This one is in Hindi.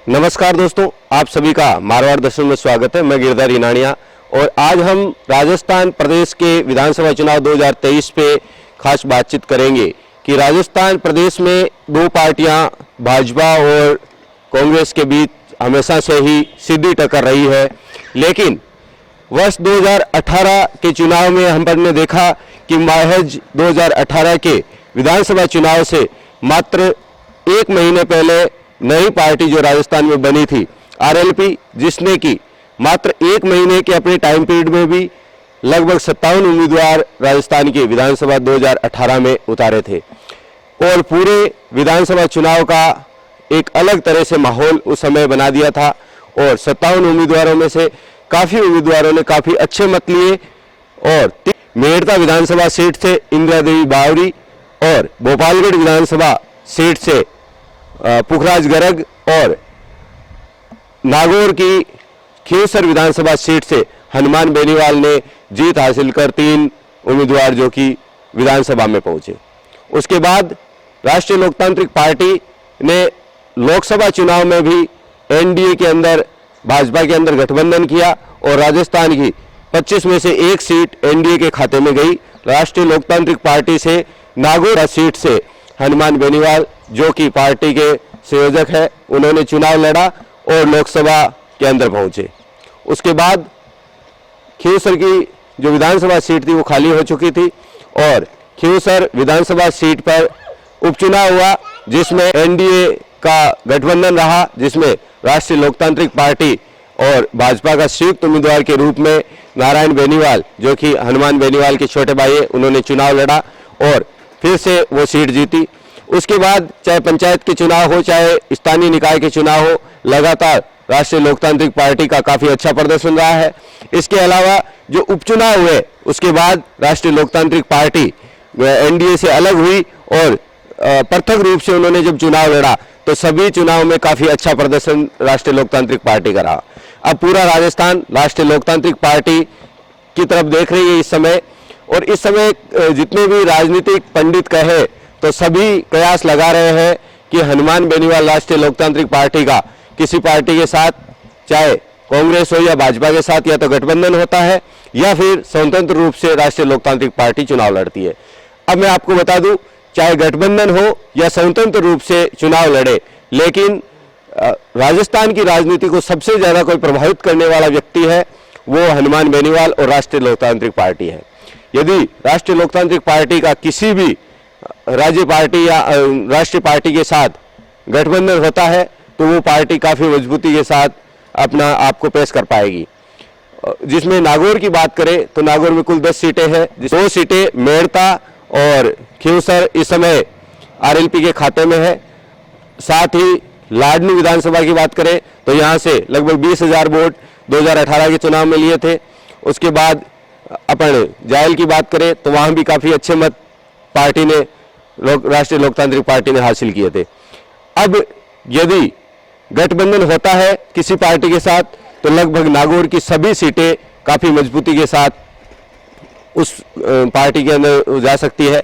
नमस्कार दोस्तों, आप सभी का मारवाड़ दर्शन में स्वागत है। मैं गिरधर इनानिया और आज हम राजस्थान प्रदेश के विधानसभा चुनाव 2023 पे खास बातचीत करेंगे कि राजस्थान प्रदेश में दो पार्टियां भाजपा और कांग्रेस के बीच हमेशा से ही सीधी टक्कर रही है। लेकिन वर्ष 2018 के चुनाव में हमने देखा कि महज 2018 के विधानसभा चुनाव से मात्र एक महीने पहले नई पार्टी जो राजस्थान में बनी थी आरएलपी, जिसने कि मात्र एक महीने के अपने टाइम पीरियड में भी लगभग 57 उम्मीदवार राजस्थान के विधानसभा 2018 में उतारे थे और पूरे विधानसभा चुनाव का एक अलग तरह से माहौल उस समय बना दिया था। और 57 उम्मीदवारों में से काफ़ी उम्मीदवारों ने काफ़ी अच्छे मत लिए और मेड़ता विधानसभा सीट से इंदिरा देवी बावरी और भोपालगढ़ विधानसभा सीट से पुखराज गर्ग और नागौर की खींवसर विधानसभा सीट से हनुमान बेनीवाल ने जीत हासिल कर 3 उम्मीदवार जो कि विधानसभा में पहुंचे। उसके बाद राष्ट्रीय लोकतांत्रिक पार्टी ने लोकसभा चुनाव में भी एनडीए के अंदर भाजपा के अंदर गठबंधन किया और राजस्थान की 25 में से एक सीट एनडीए के खाते में गई। राष्ट्रीय लोकतांत्रिक पार्टी से नागौर सीट से हनुमान बेनीवाल जो कि पार्टी के संयोजक है, उन्होंने चुनाव लड़ा और लोकसभा के अंदर पहुंचे। उसके बाद खींवसर की जो विधानसभा सीट थी वो खाली हो चुकी थी और खींवसर विधानसभा सीट पर उपचुनाव हुआ जिसमें एनडीए का गठबंधन रहा, जिसमें राष्ट्रीय लोकतांत्रिक पार्टी और भाजपा का संयुक्त उम्मीदवार के रूप में नारायण बेनीवाल जो कि हनुमान बेनीवाल के छोटे भाई है, उन्होंने चुनाव लड़ा और फिर से वो सीट जीती। उसके बाद चाहे पंचायत के चुनाव हो चाहे स्थानीय निकाय के चुनाव हो, लगातार राष्ट्रीय लोकतांत्रिक पार्टी का काफ़ी अच्छा प्रदर्शन रहा है। इसके अलावा जो उपचुनाव हुए उसके बाद राष्ट्रीय लोकतांत्रिक पार्टी एनडीए से अलग हुई और पृथक रूप से उन्होंने जब चुनाव लड़ा तो सभी चुनाव में काफ़ी अच्छा प्रदर्शन राष्ट्रीय लोकतांत्रिक पार्टी का रहा। अब पूरा राजस्थान राष्ट्रीय लोकतांत्रिक पार्टी की तरफ देख रही है इस समय, और इस समय जितने भी राजनीतिक पंडित कहे तो सभी प्रयास लगा रहे हैं कि हनुमान बेनीवाल राष्ट्रीय लोकतांत्रिक पार्टी का किसी पार्टी के साथ, चाहे कांग्रेस हो या भाजपा के साथ, या तो गठबंधन होता है या फिर स्वतंत्र रूप से राष्ट्रीय लोकतांत्रिक पार्टी चुनाव लड़ती है। अब मैं आपको बता दूं, चाहे गठबंधन हो या स्वतंत्र रूप से चुनाव लड़े, लेकिन राजस्थान की राजनीति को सबसे ज़्यादा कोई प्रभावित करने वाला व्यक्ति है वो हनुमान बेनीवाल और राष्ट्रीय लोकतांत्रिक पार्टी है। यदि राष्ट्रीय लोकतांत्रिक पार्टी का किसी भी राज्य पार्टी या राष्ट्रीय पार्टी के साथ गठबंधन होता है तो वो पार्टी काफ़ी मजबूती के साथ अपना आप को पेश कर पाएगी। जिसमें नागौर की बात करें तो नागौर में कुल 10 सीटें हैं, 2 सीटें मेड़ता और खींवसर इस समय आरएलपी के खाते में है। साथ ही लाडनू विधानसभा की बात करें तो यहाँ से लगभग 20,000 वोट 2018 के चुनाव में लिए थे। उसके बाद अपन जायल की बात करें तो वहाँ भी काफ़ी अच्छे मत पार्टी ने राष्ट्रीय लोकतांत्रिक पार्टी ने हासिल किए थे। अब यदि गठबंधन होता है किसी पार्टी के साथ तो लगभग नागौर की सभी सीटें काफ़ी मजबूती के साथ उस पार्टी के अंदर जा सकती है।